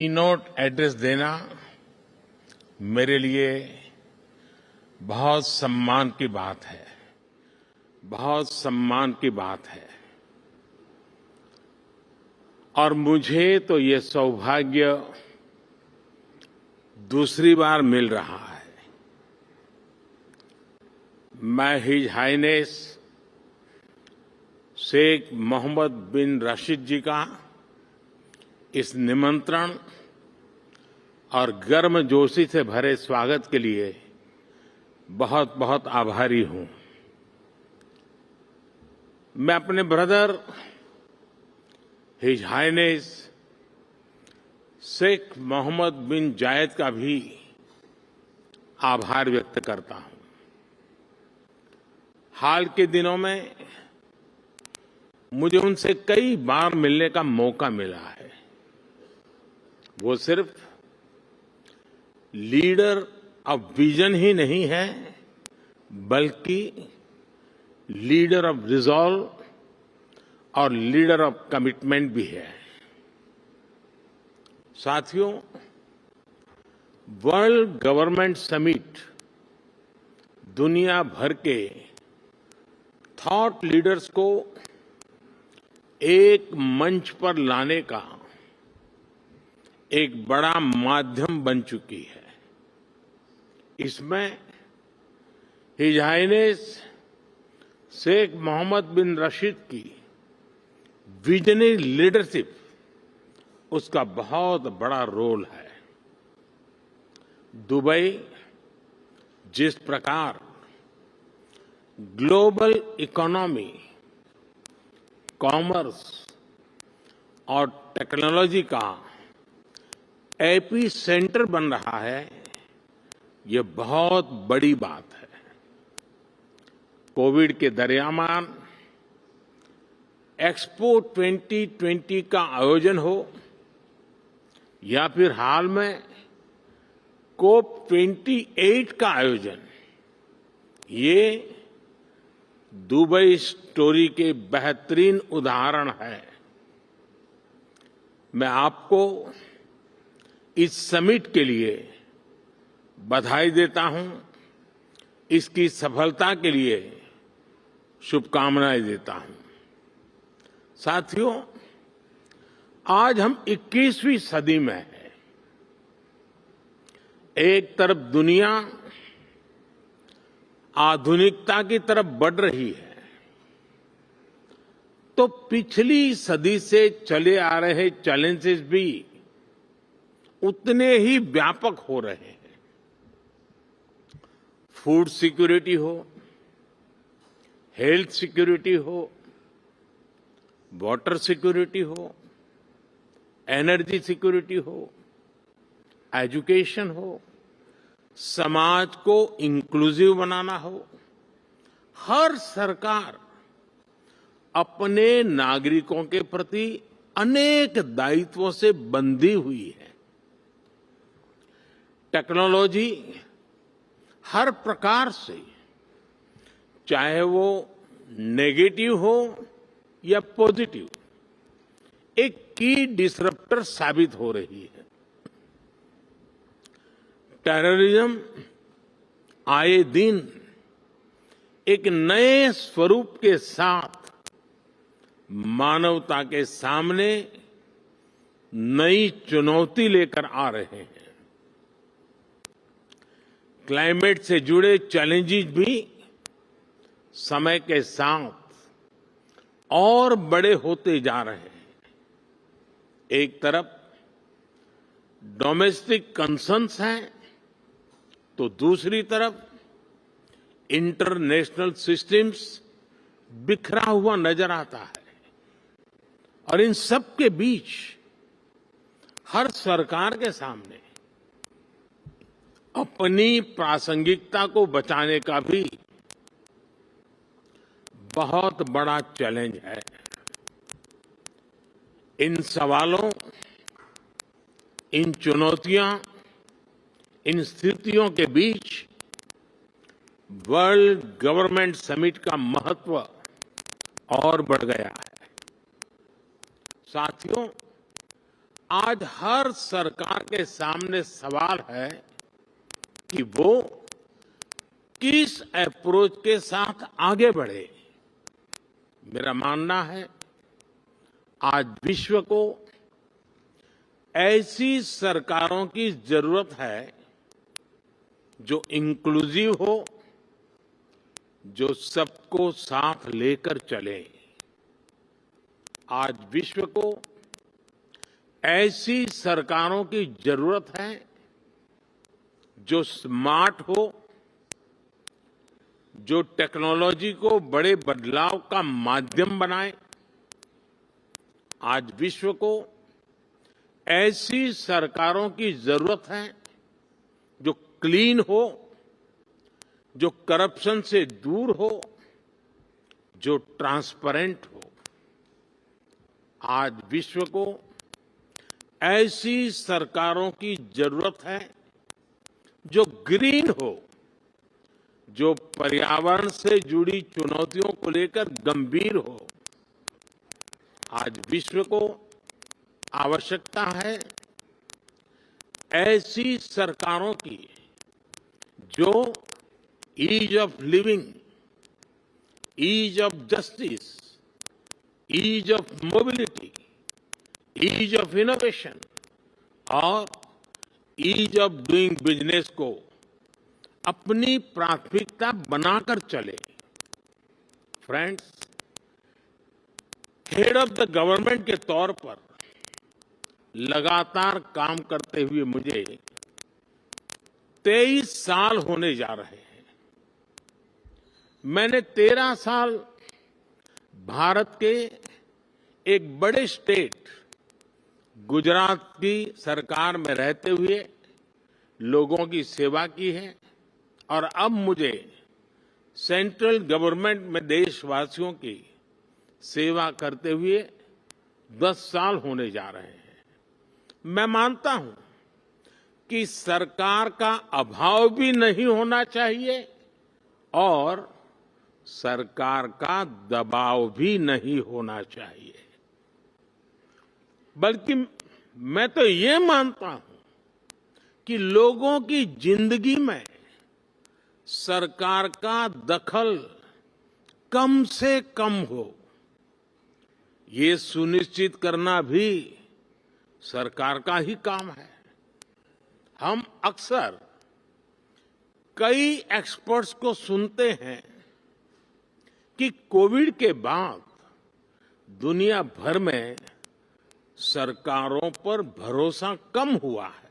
Keynote address देना मेरे लिए बहुत सम्मान की बात है, बहुत सम्मान की बात है। और मुझे तो ये सौभाग्य दूसरी बार मिल रहा है। मैं हिज हाइनेस शेख मोहम्मद बिन राशिद जी का इस निमंत्रण और गर्मजोशी से भरे स्वागत के लिए बहुत बहुत आभारी हूं। मैं अपने brother his highness Sheikh Mohammed bin Zayed का भी आभार व्यक्त करता हूं। हाल के दिनों में मुझे उनसे कई बार मिलने का मौका मिला है। वो सिर्फ लीडर ऑफ विजन ही नहीं है, बल्कि लीडर ऑफ रिजॉल्व और लीडर ऑफ कमिटमेंट भी है। साथियों, वर्ल्ड गवर्नमेंट समिट दुनिया भर के थॉट लीडर्स को एक मंच पर लाने का एक बड़ा माध्यम बन चुकी है। इसमें हिज हाइनेस शेख मोहम्मद बिन राशिद की विजनरी लीडरशिप उसका बहुत बड़ा रोल है। दुबई जिस प्रकार ग्लोबल इकोनॉमी, कॉमर्स और टेक्नोलॉजी का एपी सेंटर बन रहा है, ये बहुत बड़ी बात है। कोविड के दरमियान एक्सपो 2020 का आयोजन हो या फिर हाल में कोप 28 का आयोजन, ये दुबई स्टोरी के बेहतरीन उदाहरण है। मैं आपको इस समिट के लिए बधाई देता हूं, इसकी सफलता के लिए शुभकामनाएं देता हूं। साथियों, आज हम 21वीं सदी में हैं। एक तरफ दुनिया आधुनिकता की तरफ बढ़ रही है, तो पिछली सदी से चले आ रहे चैलेंजेस भी उतने ही व्यापक हो रहे हैं। फूड सिक्योरिटी हो, हेल्थ सिक्योरिटी हो, वाटर सिक्योरिटी हो, एनर्जी सिक्योरिटी हो, एजुकेशन हो, समाज को इंक्लूसिव बनाना हो, हर सरकार अपने नागरिकों के प्रति अनेक दायित्वों से बंधी हुई है। टेक्नोलॉजी हर प्रकार से, चाहे वो नेगेटिव हो या पॉजिटिव, एक की डिसरप्टर साबित हो रही है। टेररिज्म आए दिन एक नए स्वरूप के साथ मानवता के सामने नई चुनौती लेकर आ रहे हैं। क्लाइमेट से जुड़े चैलेंजेस भी समय के साथ और बड़े होते जा रहे हैं। एक तरफ डोमेस्टिक कंसर्न्स हैं, तो दूसरी तरफ इंटरनेशनल सिस्टम्स बिखरा हुआ नजर आता है। और इन सब के बीच हर सरकार के सामने अपनी प्रासंगिकता को बचाने का भी बहुत बड़ा चैलेंज है। इन सवालों, इन चुनौतियां, इन स्थितियों के बीच वर्ल्ड गवर्नमेंट समिट का महत्व और बढ़ गया है। साथियों, आज हर सरकार के सामने सवाल है कि वो किस अप्रोच के साथ आगे बढ़े। मेरा मानना है आज विश्व को ऐसी सरकारों की जरूरत है जो इंक्लूसिव हो, जो सबको साथ लेकर चले। आज विश्व को ऐसी सरकारों की जरूरत है जो स्मार्ट हो, जो टेक्नोलॉजी को बड़े बदलाव का माध्यम बनाए। आज विश्व को ऐसी सरकारों की जरूरत है जो क्लीन हो, जो करप्शन से दूर हो, जो ट्रांसपेरेंट हो। आज विश्व को ऐसी सरकारों की जरूरत है जो ग्रीन हो, जो पर्यावरण से जुड़ी चुनौतियों को लेकर गंभीर हो। आज विश्व को आवश्यकता है ऐसी सरकारों की जो ease of living, ease of justice, ease of mobility, ease of innovation और ईज ऑफ डूइंग बिजनेस को अपनी प्राथमिकता बनाकर चले। Friends, head of the government के तौर पर लगातार काम करते हुए मुझे 23 साल होने जा रहे हैं। मैंने 13 साल भारत के एक बड़े स्टेट गुजरात की सरकार में रहते हुए लोगों की सेवा की है और अब मुझे सेंट्रल गवर्नमेंट में देशवासियों की सेवा करते हुए 10 साल होने जा रहे हैं। मैं मानता हूं कि सरकार का अभाव भी नहीं होना चाहिए और सरकार का दबाव भी नहीं होना चाहिए, बल्कि मैं तो ये मानता हूं कि लोगों की जिंदगी में सरकार का दखल कम से कम हो, ये सुनिश्चित करना भी सरकार का ही काम है। हम अक्सर कई एक्सपर्ट्स को सुनते हैं कि कोविड के बाद दुनिया भर में सरकारों पर भरोसा कम हुआ है,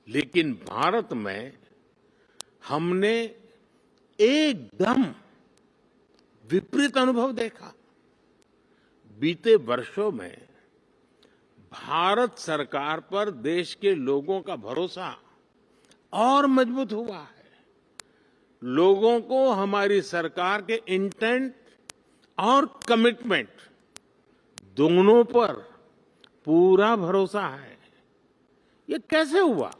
लेकिन भारत में हमने एकदम विपरीत अनुभव देखा। बीते वर्षों में भारत सरकार पर देश के लोगों का भरोसा और मजबूत हुआ है। लोगों को हमारी सरकार के इंटेंट और कमिटमेंट दोनों पर पूरा भरोसा है। ये कैसे हुआ?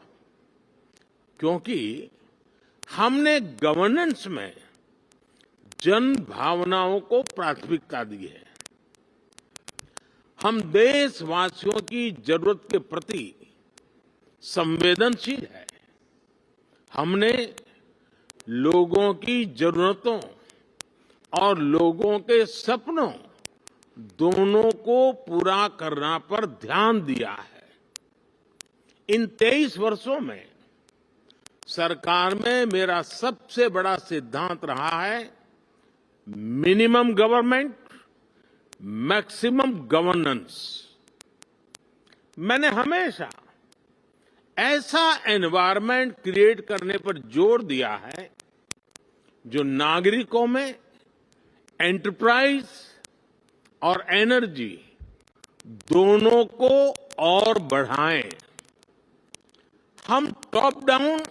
क्योंकि हमने गवर्नेंस में जन भावनाओं को प्राथमिकता दी है। हम देशवासियों की जरूरत के प्रति संवेदनशील है। हमने लोगों की जरूरतों और लोगों के सपनों दोनों को पूरा करना पर ध्यान दिया है। इन 23 वर्षों में सरकार में मेरा सबसे बड़ा सिद्धांत रहा है मिनिमम गवर्नमेंट, मैक्सिमम गवर्नेंस। मैंने हमेशा ऐसा एनवायरनमेंट क्रिएट करने पर जोर दिया है जो नागरिकों में एंटरप्राइज और एनर्जी दोनों को और बढ़ाएं। हम टॉप डाउन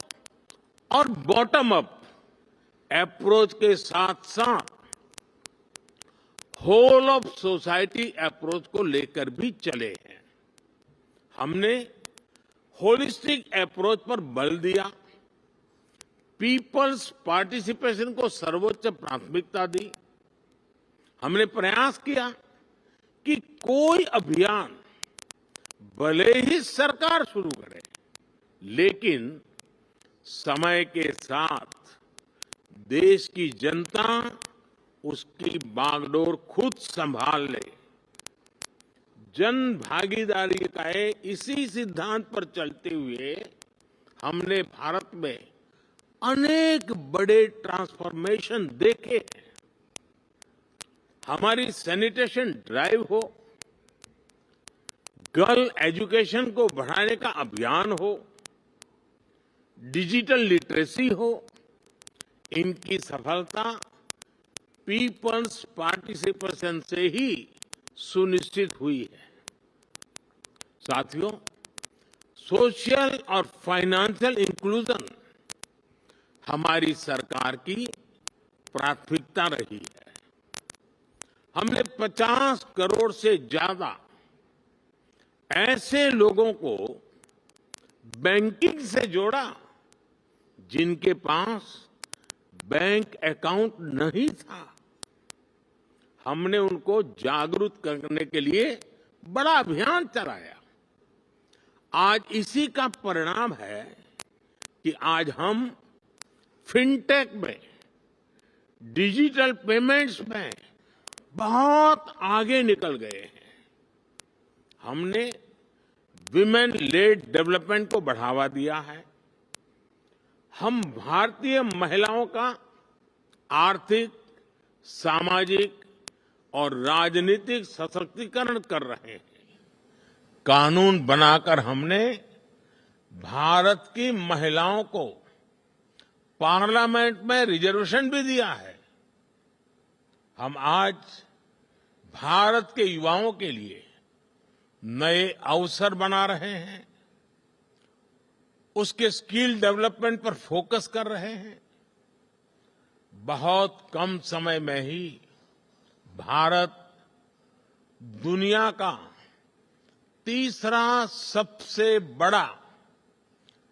और बॉटम अप अप्रोच के साथ साथ होल ऑफ सोसाइटी अप्रोच को लेकर भी चले हैं। हमने होलिस्टिक अप्रोच पर बल दिया, पीपल्स पार्टिसिपेशन को सर्वोच्च प्राथमिकता दी। हमने प्रयास किया कि कोई अभियान भले ही सरकार शुरू करे, लेकिन समय के साथ देश की जनता उसकी बागडोर खुद संभाल ले। जन भागीदारी का इसी सिद्धांत पर चलते हुए हमने भारत में अनेक बड़े ट्रांसफॉर्मेशन देखे हैं। हमारी सैनिटेशन ड्राइव हो, गर्ल एजुकेशन को बढ़ाने का अभियान हो, डिजिटल लिटरेसी हो, इनकी सफलता पीपल्स पार्टिसिपेशन से ही सुनिश्चित हुई है। साथियों, सोशल और फाइनेंशियल इंक्लूजन हमारी सरकार की प्राथमिकता रही है। हमने 50 करोड़ से ज्यादा ऐसे लोगों को बैंकिंग से जोड़ा जिनके पास बैंक अकाउंट नहीं था। हमने उनको जागरूक करने के लिए बड़ा अभियान चलाया। आज इसी का परिणाम है कि आज हम फिनटेक में, डिजिटल पेमेंट्स में बहुत आगे निकल गए हैं। हमने विमेन लेड डेवलपमेंट को बढ़ावा दिया है। हम भारतीय महिलाओं का आर्थिक, सामाजिक और राजनीतिक सशक्तिकरण कर रहे हैं। कानून बनाकर हमने भारत की महिलाओं को पार्लियामेंट में रिजर्वेशन भी दिया है। हम आज भारत के युवाओं के लिए नए अवसर बना रहे हैं, उसके स्किल डेवलपमेंट पर फोकस कर रहे हैं। बहुत कम समय में ही भारत दुनिया का तीसरा सबसे बड़ा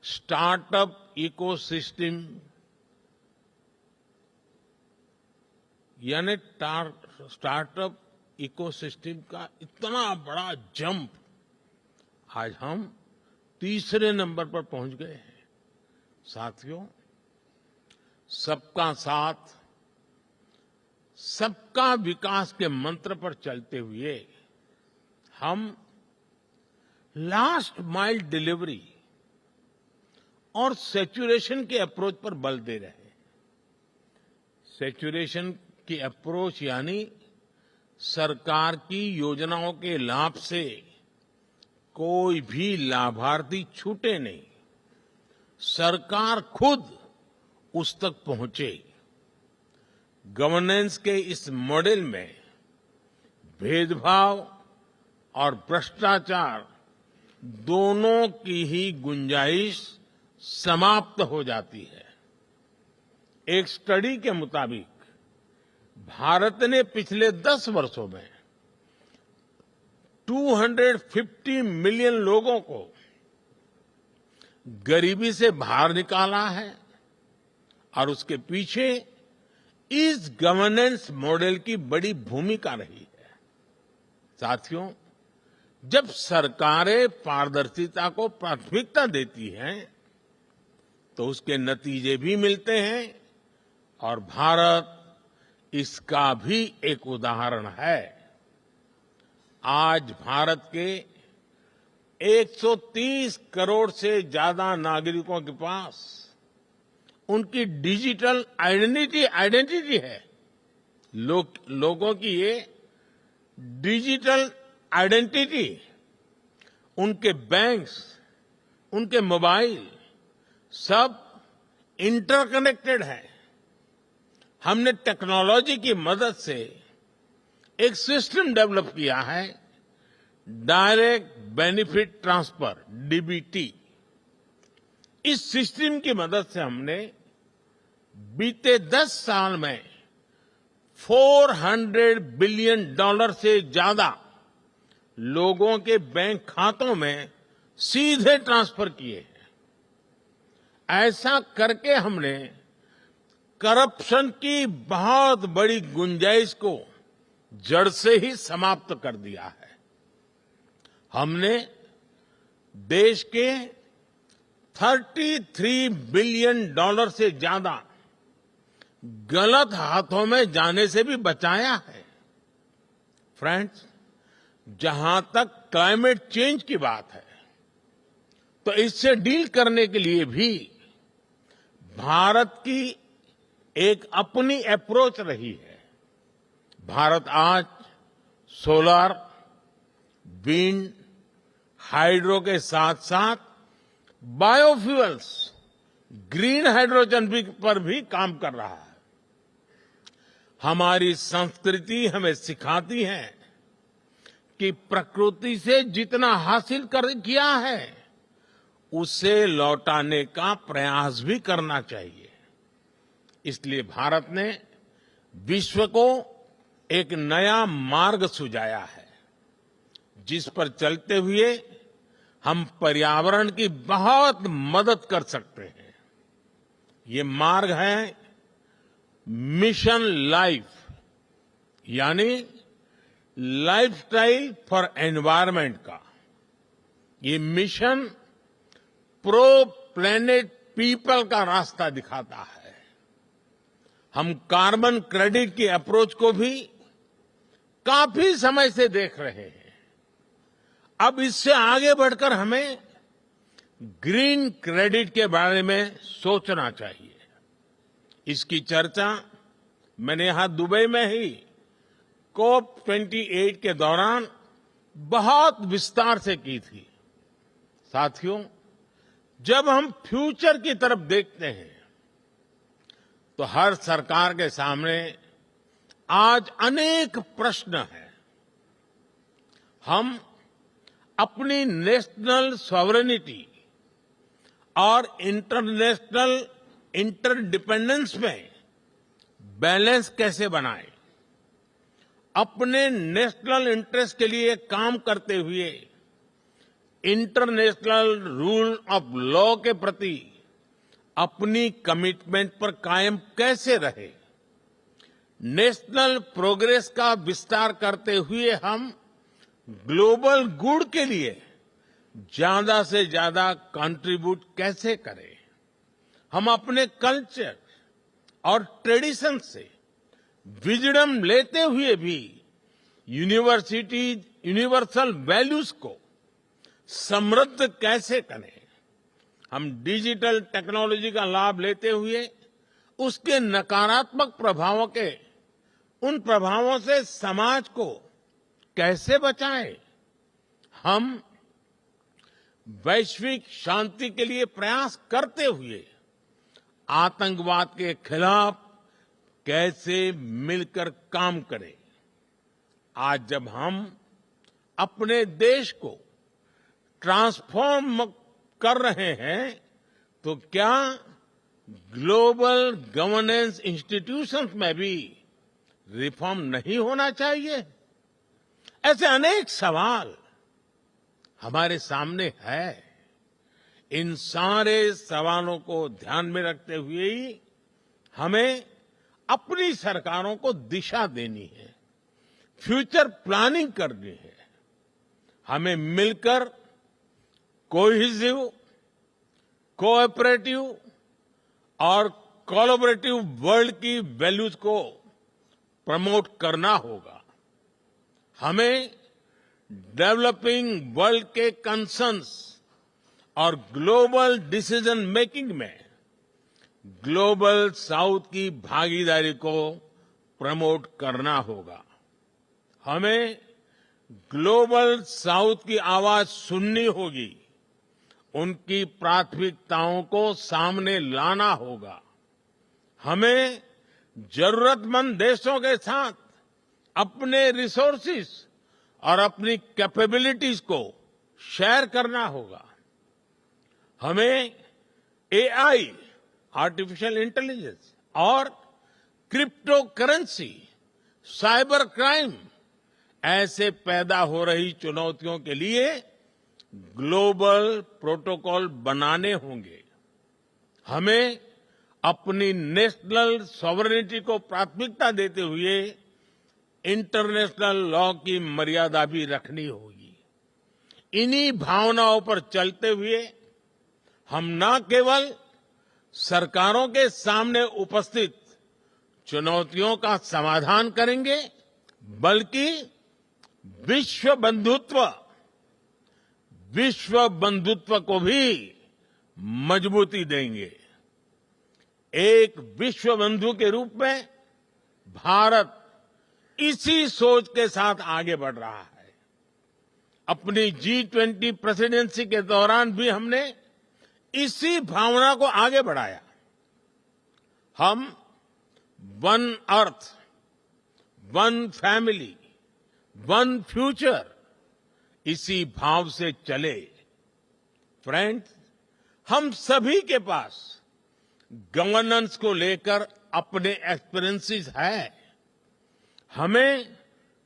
स्टार्टअप इकोसिस्टम यानी स्टार्टअप इकोसिस्टम का इतना बड़ा जंप आज हम तीसरे नंबर पर पहुंच गए हैं। साथियों, सबका साथ, सबका विकास के मंत्र पर चलते हुए हम लास्ट माइल डिलीवरी और सैचुरेशन के अप्रोच पर बल दे रहे हैं। सैचुरेशन की अप्रोच यानी सरकार की योजनाओं के लाभ से कोई भी लाभार्थी छूटे नहीं, सरकार खुद उस तक पहुंचे। गवर्नेंस के इस मॉडल में भेदभाव और भ्रष्टाचार दोनों की ही गुंजाइश समाप्त हो जाती है। एक स्टडी के मुताबिक भारत ने पिछले 10 वर्षों में 250 मिलियन लोगों को गरीबी से बाहर निकाला है और उसके पीछे इस गवर्नेंस मॉडल की बड़ी भूमिका रही है। साथियों, जब सरकारें पारदर्शिता को प्राथमिकता देती हैं तो उसके नतीजे भी मिलते हैं और भारत इसका भी एक उदाहरण है। आज भारत के 130 करोड़ से ज्यादा नागरिकों के पास उनकी डिजिटल आइडेंटिटी है। लोगों की ये डिजिटल आइडेंटिटी, उनके बैंक्स, उनके मोबाइल सब इंटरकनेक्टेड है। हमने टेक्नोलॉजी की मदद से एक सिस्टम डेवलप किया है, डायरेक्ट बेनिफिट ट्रांसफर, डीबीटी। इस सिस्टम की मदद से हमने बीते 10 साल में $400 बिलियन से ज्यादा लोगों के बैंक खातों में सीधे ट्रांसफर किए हैं। ऐसा करके हमने करप्शन की बहुत बड़ी गुंजाइश को जड़ से ही समाप्त कर दिया है। हमने देश के 33 बिलियन डॉलर से ज्यादा गलत हाथों में जाने से भी बचाया है। फ्रेंड्स, जहां तक क्लाइमेट चेंज की बात है, तो इससे डील करने के लिए भी भारत की एक अपनी अप्रोच रही है। भारत आज सोलर, विंड, हाइड्रो के साथ साथ बायोफ्यूल्स, ग्रीन हाइड्रोजन पर भी काम कर रहा है। हमारी संस्कृति हमें सिखाती है कि प्रकृति से जितना हासिल किया है, उसे लौटाने का प्रयास भी करना चाहिए। इसलिए भारत ने विश्व को एक नया मार्ग सुझाया है, जिस पर चलते हुए हम पर्यावरण की बहुत मदद कर सकते हैं। ये मार्ग है मिशन लाइफ, यानी लाइफस्टाइल फॉर एनवायरनमेंट का। ये मिशन प्रो प्लेनेट पीपल का रास्ता दिखाता है। हम कार्बन क्रेडिट की अप्रोच को भी काफी समय से देख रहे हैं। अब इससे आगे बढ़कर हमें ग्रीन क्रेडिट के बारे में सोचना चाहिए। इसकी चर्चा मैंने यहां दुबई में ही COP28 के दौरान बहुत विस्तार से की थी। साथियों, जब हम फ्यूचर की तरफ देखते हैं, तो हर सरकार के सामने आज अनेक प्रश्न हैं। हम अपनी नेशनल सॉवरेनिटी और इंटरनेशनल इंटरडिपेंडेंस में बैलेंस कैसे बनाएं? अपने नेशनल इंटरेस्ट के लिए काम करते हुए इंटरनेशनल रूल ऑफ लॉ के प्रति अपनी कमिटमेंट पर कायम कैसे रहे? नेशनल प्रोग्रेस का विस्तार करते हुए हम ग्लोबल गुड के लिए ज्यादा से ज्यादा कंट्रीब्यूट कैसे करें? हम अपने कल्चर और ट्रेडिशन से विजडम लेते हुए भी यूनिवर्सल वैल्यूज को समृद्ध कैसे करें? हम डिजिटल टेक्नोलॉजी का लाभ लेते हुए उसके नकारात्मक उन प्रभावों से समाज को कैसे बचाएं? हम वैश्विक शांति के लिए प्रयास करते हुए आतंकवाद के खिलाफ कैसे मिलकर काम करें? आज जब हम अपने देश को ट्रांसफॉर्म कर रहे हैं, तो क्या ग्लोबल गवर्नेंस इंस्टीट्यूशंस में भी रिफॉर्म नहीं होना चाहिए? ऐसे अनेक सवाल हमारे सामने है। इन सारे सवालों को ध्यान में रखते हुए ही हमें अपनी सरकारों को दिशा देनी है, फ्यूचर प्लानिंग करनी है। हमें मिलकर कोहेसिव, कोऑपरेटिव और कोलैबोरेटिव वर्ल्ड की वैल्यूज को प्रमोट करना होगा। हमें डेवलपिंग वर्ल्ड के कंसर्न्स और ग्लोबल डिसीजन मेकिंग में ग्लोबल साउथ की भागीदारी को प्रमोट करना होगा। हमें ग्लोबल साउथ की आवाज सुननी होगी, उनकी प्राथमिकताओं को सामने लाना होगा। हमें जरूरतमंद देशों के साथ अपने रिसोर्सेज और अपनी कैपेबिलिटीज को शेयर करना होगा। हमें एआई, आर्टिफिशियल इंटेलिजेंस और क्रिप्टो करेंसी, साइबर क्राइम ऐसे पैदा हो रही चुनौतियों के लिए ग्लोबल प्रोटोकॉल बनाने होंगे। हमें अपनी नेशनल सॉवरेनिटी को प्राथमिकता देते हुए इंटरनेशनल लॉ की मर्यादा भी रखनी होगी। इन्हीं भावनाओं पर चलते हुए हम न केवल सरकारों के सामने उपस्थित चुनौतियों का समाधान करेंगे, बल्कि विश्व बंधुत्व को भी मजबूती देंगे। एक विश्व बंधु के रूप में भारत इसी सोच के साथ आगे बढ़ रहा है। अपनी G20 प्रेसिडेंसी के दौरान भी हमने इसी भावना को आगे बढ़ाया। हम one earth, one family, one future, इसी भाव से चले। फ्रेंड्स, हम सभी के पास गवर्नेंस को लेकर अपने एक्सपीरियंसेस है। हमें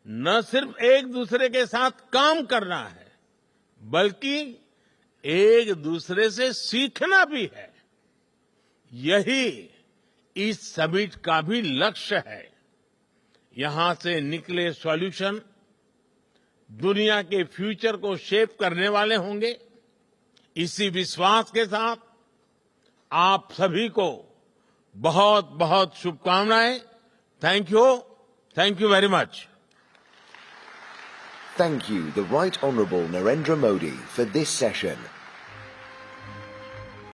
न सिर्फ एक दूसरे के साथ काम करना है, बल्कि एक दूसरे से सीखना भी है। यही इस समिट का भी लक्ष्य है। यहां से निकले सॉल्यूशन दुनिया के फ्यूचर को शेप करने वाले होंगे। इसी विश्वास के साथ आप सभी को बहुत बहुत शुभकामनाएं। Thank you very much. Thank you, the Right Honourable Narendra Modi, for this session.